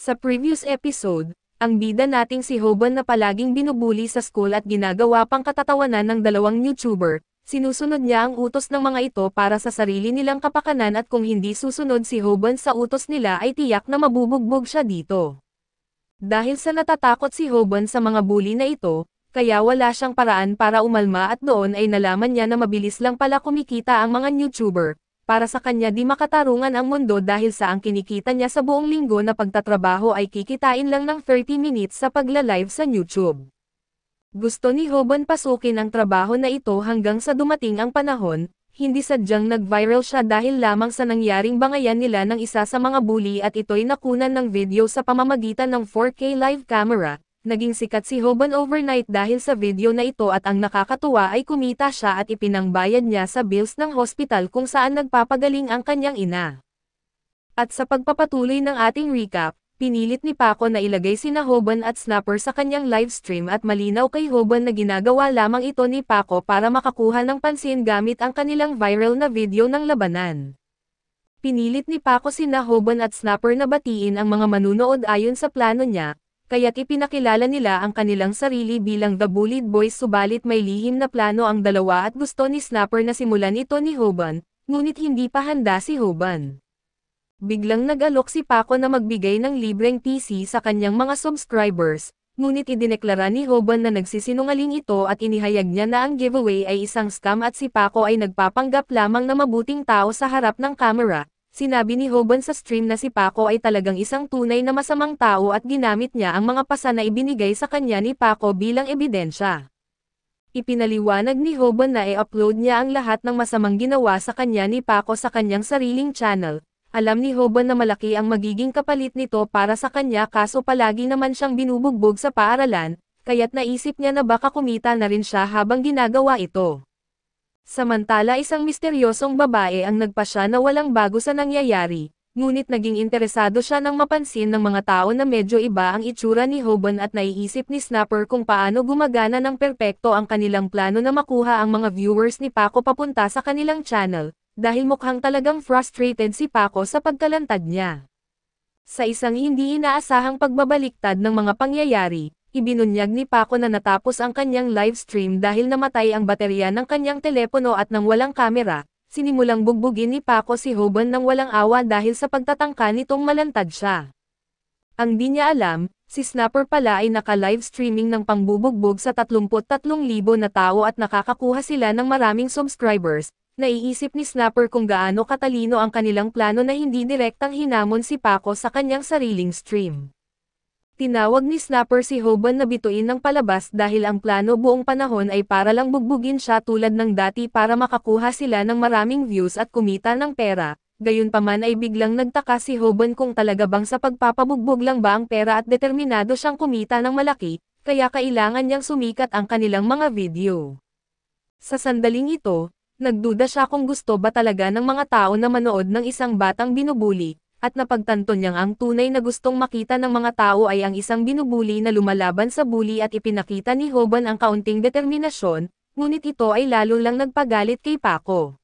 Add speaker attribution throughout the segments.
Speaker 1: Sa previous episode, ang bida nating si Hoban na palaging binubuli sa school at ginagawa pang katatawanan ng dalawang YouTuber, sinusunod niya ang utos ng mga ito para sa sarili nilang kapakanan at kung hindi susunod si Hoban sa utos nila ay tiyak na mabubugbog siya dito. Dahil sa natatakot si Hoban sa mga bully na ito, kaya wala siyang paraan para umalma at doon ay nalaman niya na mabilis lang pala kumikita ang mga YouTuber. Para sa kanya di makatarungan ang mundo dahil sa ang kinikita niya sa buong linggo na pagtatrabaho ay kikitain lang ng 30 minutes sa pagla-live sa YouTube. Gusto ni Hoban pasukin ang trabaho na ito hanggang sa dumating ang panahon, hindi sadyang nag-viral siya dahil lamang sa nangyaring bangayan nila ng isa sa mga bully at ito'y nakunan ng video sa pamamagitan ng 4K live camera. Naging sikat si Hoban overnight dahil sa video na ito at ang nakakatuwa ay kumita siya at ipinangbayad niya sa bills ng hospital kung saan nagpapagaling ang kanyang ina. At sa pagpapatuloy ng ating recap, pinilit ni Paco na ilagay sina Hoban at Snapper sa kanyang livestream at malinaw kay Hoban na ginagawa lamang ito ni Paco para makakuha ng pansin gamit ang kanilang viral na video ng labanan. Pinilit ni Paco sina Hoban at Snapper na batiin ang mga manunood ayon sa plano niya, kaya't ipinakilala nila ang kanilang sarili bilang The Bullied Boys subalit may lihim na plano ang dalawa at gusto ni Snapper na simulan ito ni Hoban, ngunit hindi pa handa si Hoban. Biglang nag-alok si Paco na magbigay ng libreng PC sa kanyang mga subscribers, ngunit idineklara ni Hoban na nagsisinungaling ito at inihayag niya na ang giveaway ay isang scam at si Paco ay nagpapanggap lamang na mabuting tao sa harap ng camera. Sinabi ni Hoban sa stream na si Paco ay talagang isang tunay na masamang tao at ginamit niya ang mga pasa na ibinigay sa kanya ni Paco bilang ebidensya. Ipinaliwanag ni Hoban na i-upload niya ang lahat ng masamang ginawa sa kanya ni Paco sa kanyang sariling channel. Alam ni Hoban na malaki ang magiging kapalit nito para sa kanya kaso palagi naman siyang binubugbog sa paaralan, kaya't naisip niya na baka kumita na rin siya habang ginagawa ito. Samantala isang misteryosong babae ang nagpasya na walang bago sa nangyayari, ngunit naging interesado siya nang mapansin ng mga tao na medyo iba ang itsura ni Hoban at naiisip ni Snapper kung paano gumagana ng perpekto ang kanilang plano na makuha ang mga viewers ni Paco papunta sa kanilang channel, dahil mukhang talagang frustrated si Paco sa pagkalantad niya. Sa isang hindi inaasahang pagbabaliktad ng mga pangyayari, ibinunyag ni Paco na natapos ang kanyang livestream dahil namatay ang baterya ng kanyang telepono at nang walang kamera, sinimulang bugbugin ni Paco si Hoban nang walang awa dahil sa pagtatangka nitong malantad siya. Ang di niya alam, si Snapper pala ay naka-livestreaming ng pangbubugbog sa 33,000 na tao at nakakakuha sila ng maraming subscribers. Naiisip ni Snapper kung gaano katalino ang kanilang plano na hindi direktang hinamon si Paco sa kanyang sariling stream. Tinawag ni Snapper si Hoban na bituin ng palabas dahil ang plano buong panahon ay para lang bugbugin siya tulad ng dati para makakuha sila ng maraming views at kumita ng pera. Gayunpaman ay biglang nagtaka si Hoban kung talaga bang sa pagpapabugbog lang ba ang pera at determinado siyang kumita ng malaki, kaya kailangan niyang sumikat ang kanilang mga video. Sa sandaling ito, nagduda siya kung gusto ba talaga ng mga tao na manood ng isang batang binubuli. At napagtanto niyang ang tunay na gustong makita ng mga tao ay ang isang binubuli na lumalaban sa bully at ipinakita ni Hoban ang kaunting determinasyon, ngunit ito ay lalo lang nagpagalit kay Paco.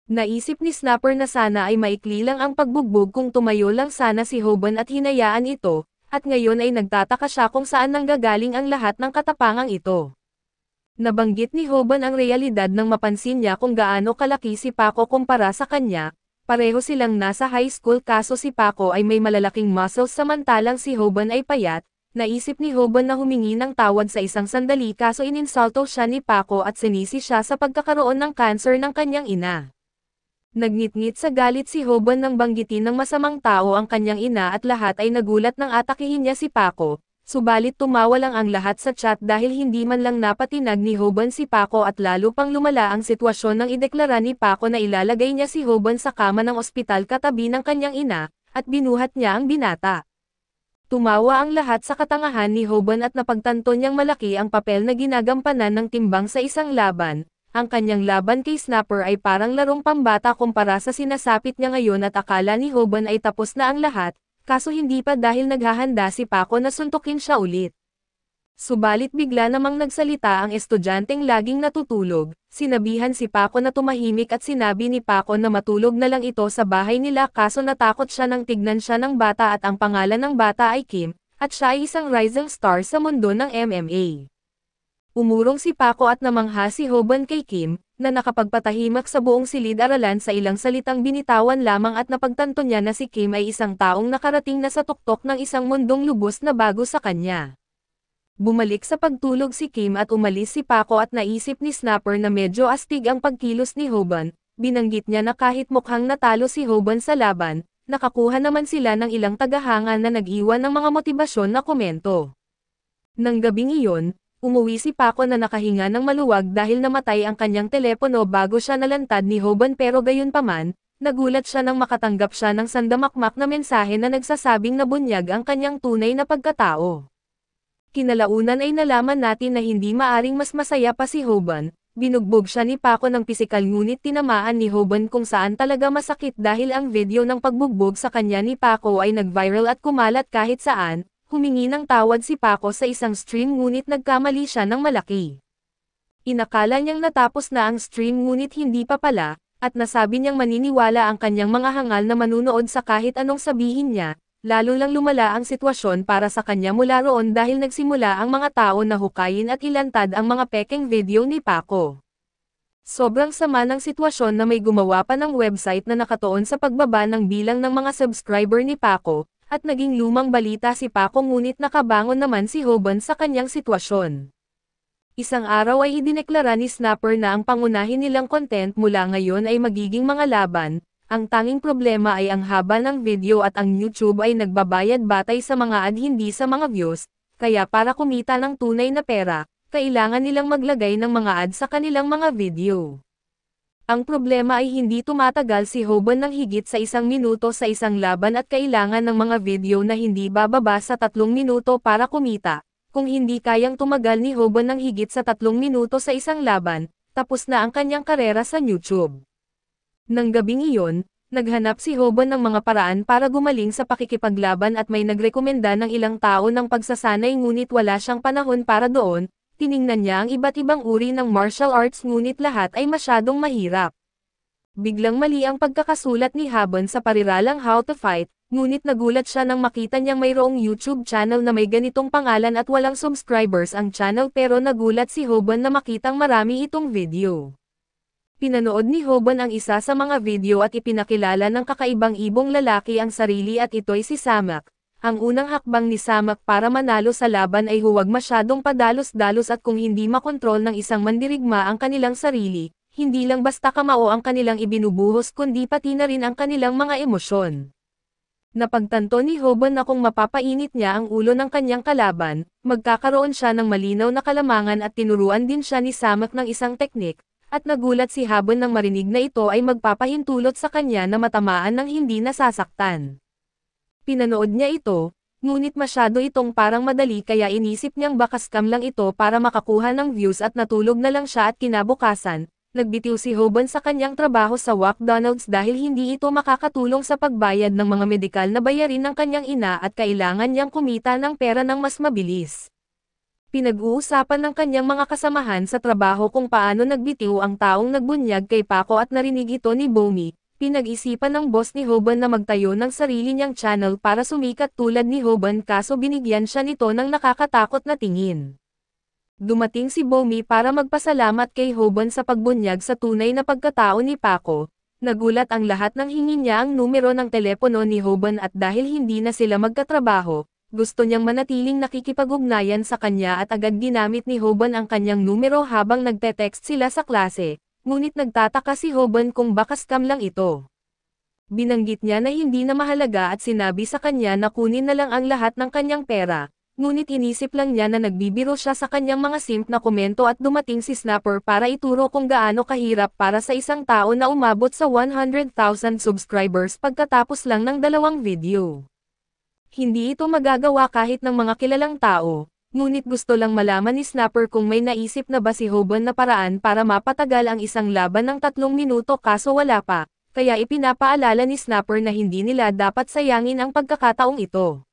Speaker 1: Naisip ni Snapper na sana ay maikli lang ang pagbugbog kung tumayo lang sana si Hoban at hinayaan ito, at ngayon ay nagtataka siya kung saan nanggagaling ang lahat ng katapangang ito. Nabanggit ni Hoban ang realidad nang mapansin niya kung gaano kalaki si Paco kumpara sa kanya. Pareho silang nasa high school kaso si Paco ay may malalaking muscles samantalang si Hoban ay payat. Naisip ni Hoban na humingi ng tawad sa isang sandali kaso ininsulto siya ni Paco at sinisi siya sa pagkakaroon ng cancer ng kanyang ina. Nagngit-ngit sa galit si Hoban nang banggitin ng masamang tao ang kanyang ina at lahat ay nagulat nang atakihin niya si Paco. Subalit tumawa lang ang lahat sa chat dahil hindi man lang napatinag ni Hoban si Paco at lalo pang lumala ang sitwasyon nang ideklara ni Paco na ilalagay niya si Hoban sa kama ng ospital katabi ng kanyang ina, at binuhat niya ang binata. Tumawa ang lahat sa katangahan ni Hoban at napagtanto niyang malaki ang papel na ginagampanan ng timbang sa isang laban. Ang kanyang laban kay Snapper ay parang larong pambata kumpara sa sinasapit niya ngayon at akala ni Hoban ay tapos na ang lahat. Kaso hindi pa dahil naghahanda si Paco na suntukin siya ulit. Subalit bigla namang nagsalita ang estudyanteng laging natutulog, sinabihan si Paco na tumahimik at sinabi ni Paco na matulog na lang ito sa bahay nila kaso natakot siya nang tignan siya ng bata at ang pangalan ng bata ay Kim, at siya ay isang rising star sa mundo ng MMA. Umurong si Paco at namangha si Hoban kay Kim, na nakapagpatahimik sa buong silid-aralan sa ilang salitang binitawan lamang at napagtanto niya na si Kim ay isang taong nakarating na sa tuktok ng isang mundong lubos na bago sa kanya. Bumalik sa pagtulog si Kim at umalis si Paco at naisip ni Snapper na medyo astig ang pagkilos ni Hoban, binanggit niya na kahit mukhang natalo si Hoban sa laban, nakakuha naman sila ng ilang tagahanga na nag-iwan ng mga motibasyon na komento. Nang gabing iyon, umuwi si Paco na nakahinga ng maluwag dahil namatay ang kanyang telepono bago siya nalantad ni Hoban pero gayunpaman, nagulat siya nang makatanggap siya ng sandamakmak na mensahe na nagsasabing nabunyag ang kanyang tunay na pagkatao. Kinalaunan ay nalaman natin na hindi maaring mas masaya pa si Hoban, binugbog siya ni Paco ng pisikal ngunit tinamaan ni Hoban kung saan talaga masakit dahil ang video ng pagbugbog sa kanya ni Paco ay nag-viral at kumalat kahit saan, humingi ng tawad si Paco sa isang stream ngunit nagkamali siya ng malaki. Inakala niyang natapos na ang stream ngunit hindi pa pala, at nasabi niyang maniniwala ang kanyang mga hangal na manunood sa kahit anong sabihin niya. Lalo lang lumala ang sitwasyon para sa kanya mula roon dahil nagsimula ang mga tao na hukayin at ilantad ang mga pekeng video ni Paco. Sobrang sama ng sitwasyon na may gumawa pa ng website na nakatuon sa pagbaba ng bilang ng mga subscriber ni Paco, at naging lumang balita si Paco ngunit nakabangon naman si Hoban sa kanyang sitwasyon. Isang araw ay idineklara ni Snapper na ang pangunahin nilang content mula ngayon ay magiging mga laban. Ang tanging problema ay ang haba ng video at ang YouTube ay nagbabayad batay sa mga ad hindi sa mga views, kaya para kumita ng tunay na pera, kailangan nilang maglagay ng mga ad sa kanilang mga video. Ang problema ay hindi tumatagal si Hoban ng higit sa 1 minuto sa isang laban at kailangan ng mga video na hindi bababa sa 3 minuto para kumita. Kung hindi kayang tumagal ni Hoban ng higit sa 3 minuto sa isang laban, tapos na ang kanyang karera sa YouTube. Nang gabing iyon, naghanap si Hoban ng mga paraan para gumaling sa pakikipaglaban at may nagrekomenda ng ilang tao ng pagsasanay ngunit wala siyang panahon para doon, tiningnan niya ang iba't ibang uri ng martial arts ngunit lahat ay masyadong mahirap. Biglang mali ang pagkakasulat ni Hoban sa pariralang How to Fight, ngunit nagulat siya nang makita niyang mayroong YouTube channel na may ganitong pangalan at walang subscribers ang channel pero nagulat si Hoban na makitang marami itong video. Pinanood ni Hoban ang isa sa mga video at ipinakilala ng kakaibang ibong lalaki ang sarili at ito'y si Samak. Ang unang hakbang ni Samak para manalo sa laban ay huwag masyadong padalos-dalos at kung hindi makontrol ng isang mandirigma ang kanilang sarili, hindi lang basta kamao ang kanilang ibinubuhos kundi pati na rin ang kanilang mga emosyon. Napagtanto ni Hoban na kung mapapainit niya ang ulo ng kanyang kalaban, magkakaroon siya ng malinaw na kalamangan at tinuruan din siya ni Samak ng isang teknik. At nagulat si Hoban nang marinig na ito ay magpapahintulot sa kanya na matamaan ng hindi nasasaktan. Pinanood niya ito, ngunit masyado itong parang madali kaya inisip niyang baka scam lang ito para makakuha ng views at natulog na lang siya at kinabukasan, nagbitiw si Hoban sa kanyang trabaho sa McDonald's dahil hindi ito makakatulong sa pagbayad ng mga medikal na bayarin ng kanyang ina at kailangan niyang kumita ng pera ng mas mabilis. Pinag-uusapan ng kanyang mga kasamahan sa trabaho kung paano nagbitiw ang taong nagbunyag kay Paco at narinig ito ni Bomi. Pinag-isipan ng boss ni Hoban na magtayo ng sarili niyang channel para sumikat tulad ni Hoban kaso binigyan siya nito ng nakakatakot na tingin. Dumating si Bomi para magpasalamat kay Hoban sa pagbunyag sa tunay na pagkatao ni Paco. Nagulat ang lahat nang hingin niya ang numero ng telepono ni Hoban at dahil hindi na sila magkatrabaho, gusto niyang manatiling nakikipag-ugnayan sa kanya at agad ginamit ni Hoban ang kanyang numero habang nagte-text sila sa klase, ngunit nagtataka si Hoban kung baka scam lang ito. Binanggit niya na hindi na mahalaga at sinabi sa kanya na kunin na lang ang lahat ng kanyang pera, ngunit inisip lang niya na nagbibiro siya sa kanyang mga simp na komento at dumating si Snapper para ituro kung gaano kahirap para sa isang tao na umabot sa 100,000 subscribers pagkatapos lang ng 2 video. Hindi ito magagawa kahit ng mga kilalang tao, ngunit gusto lang malaman ni Snapper kung may naisip na ba si Hoban na paraan para mapatagal ang isang laban ng 3 minuto kaso wala pa, kaya ipinapaalala ni Snapper na hindi nila dapat sayangin ang pagkakataong ito.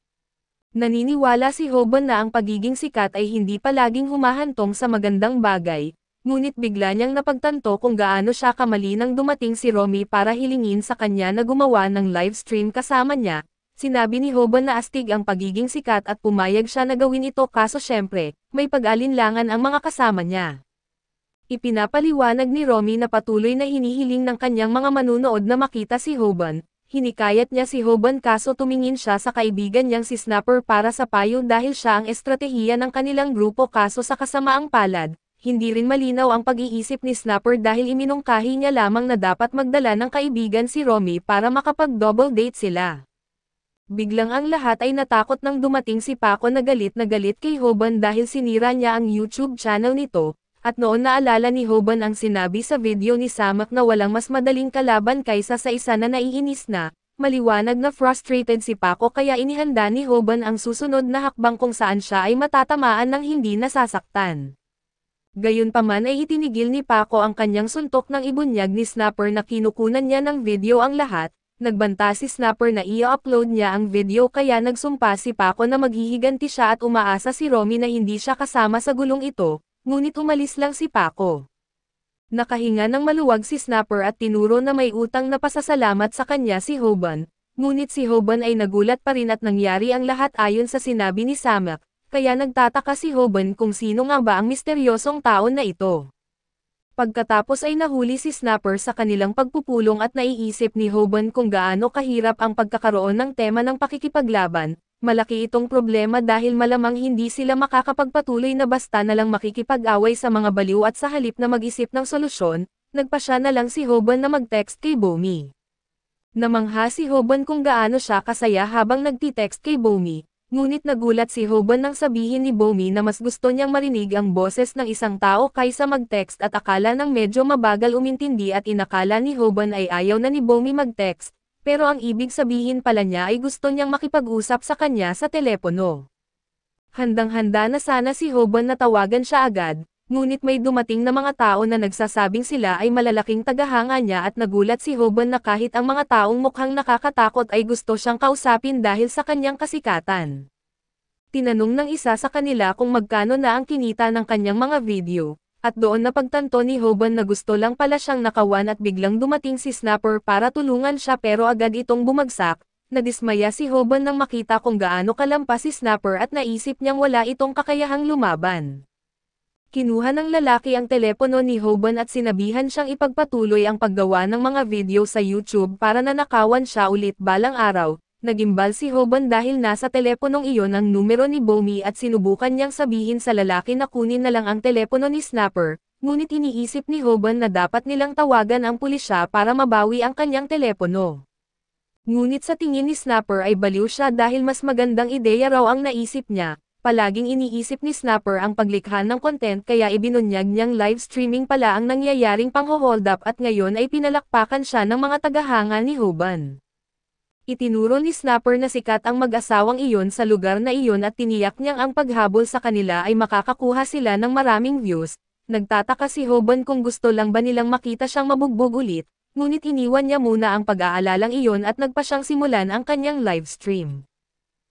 Speaker 1: Naniniwala si Hoban na ang pagiging sikat ay hindi palaging humahantong sa magandang bagay, ngunit bigla niyang napagtanto kung gaano siya kamali nang dumating si Romy para hilingin sa kanya na gumawa ng livestream kasama niya. Sinabi ni Hoban na astig ang pagiging sikat at pumayag siya na gawin ito kaso syempre, may pag-alinlangan ang mga kasama niya. Ipinapaliwanag ni Romy na patuloy na hinihiling ng kanyang mga manunood na makita si Hoban. Hinikayat niya si Hoban kaso tumingin siya sa kaibigan niyang si Snapper para sa payo dahil siya ang estratehiya ng kanilang grupo kaso sa kasamaang palad. Hindi rin malinaw ang pag-iisip ni Snapper dahil iminungkahi niya lamang na dapat magdala ng kaibigan si Romy para makapag-double date sila. Biglang ang lahat ay natakot nang dumating si Paco na galit kay Hoban dahil sinira niya ang YouTube channel nito, at noon naalala ni Hoban ang sinabi sa video ni Samak na walang mas madaling kalaban kaysa sa isa na naiinis na, maliwanag na frustrated si Paco kaya inihanda ni Hoban ang susunod na hakbang kung saan siya ay matatamaan ng hindi nasasaktan. Gayunpaman ay itinigil ni Paco ang kanyang suntok ng ibunyag ni Snapper na kinukunan niya ng video ang lahat. Nagbanta si Snapper na i-upload niya ang video kaya nagsumpa si Paco na maghihiganti siya at umaasa si Romy na hindi siya kasama sa gulong ito, ngunit umalis lang si Paco. Nakahinga ng maluwag si Snapper at tinuro na may utang na pasasalamat sa kanya si Hoban, ngunit si Hoban ay nagulat pa rin at nangyari ang lahat ayon sa sinabi ni Samak, kaya nagtataka si Hoban kung sino nga ba ang misteryosong tao na ito. Pagkatapos ay nahuli si Snapper sa kanilang pagpupulong at naiisip ni Hoban kung gaano kahirap ang pagkakaroon ng tema ng pakikipaglaban. Malaki itong problema dahil malamang hindi sila makakapagpatuloy na basta na lang makikipag-away sa mga baliw at sa halip na mag-isip ng solusyon, nagpasya na lang si Hoban na mag-text kay Bomi. Namangha si Hoban kung gaano siya kasaya habang nagti-text kay Bomi. Ngunit nagulat si Hoban nang sabihin ni Bomi na mas gusto niyang marinig ang boses ng isang tao kaysa mag-text at akala nang medyo mabagal umintindi at inakala ni Hoban ay ayaw na ni Bomi mag-text, pero ang ibig sabihin pala niya ay gusto niyang makipag-usap sa kanya sa telepono. Handang-handa na sana si Hoban na tawagan siya agad, ngunit may dumating na mga tao na nagsasabing sila ay malalaking tagahanga niya at nagulat si Hoban na kahit ang mga taong mukhang nakakatakot ay gusto siyang kausapin dahil sa kanyang kasikatan. Tinanong ng isa sa kanila kung magkano na ang kinita ng kanyang mga video, at doon napagtanto ni Hoban na gusto lang pala siyang nakawan at biglang dumating si Snapper para tulungan siya pero agad itong bumagsak. Nadismaya si Hoban nang makita kung gaano kalampas si Snapper at naisip niyang wala itong kakayahang lumaban. Kinuha ng lalaki ang telepono ni Hoban at sinabihan siyang ipagpatuloy ang paggawa ng mga video sa YouTube para nanakawan siya ulit balang araw. Nagimbal si Hoban dahil nasa teleponong iyon ang numero ni Bomi at sinubukan niyang sabihin sa lalaki na kunin na lang ang telepono ni Snapper, ngunit iniisip ni Hoban na dapat nilang tawagan ang pulisya para mabawi ang kanyang telepono. Ngunit sa tingin ni Snapper ay baliw siya dahil mas magandang ideya raw ang naisip niya. Palaging iniisip ni Snapper ang paglikha ng content kaya ibinunyag niyang live streaming pala ang nangyayaring pangho-hold up at ngayon ay pinalakpakan siya ng mga tagahanga ni Hoban. Itinuro ni Snapper na sikat ang mag-asawang iyon sa lugar na iyon at tiniyak niyang ang paghabol sa kanila ay makakakuha sila ng maraming views. Nagtataka si Hoban kung gusto lang ba nilang makita siyang mabugbog ulit, ngunit iniwan niya muna ang pag-aalalang iyon at nagpa siyang simulan ang kanyang live stream.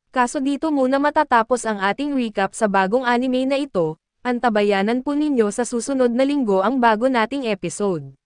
Speaker 1: Kaso dito muna matatapos ang ating recap sa bagong anime na ito, antabayanan po ninyo sa susunod na linggo ang bago nating episode.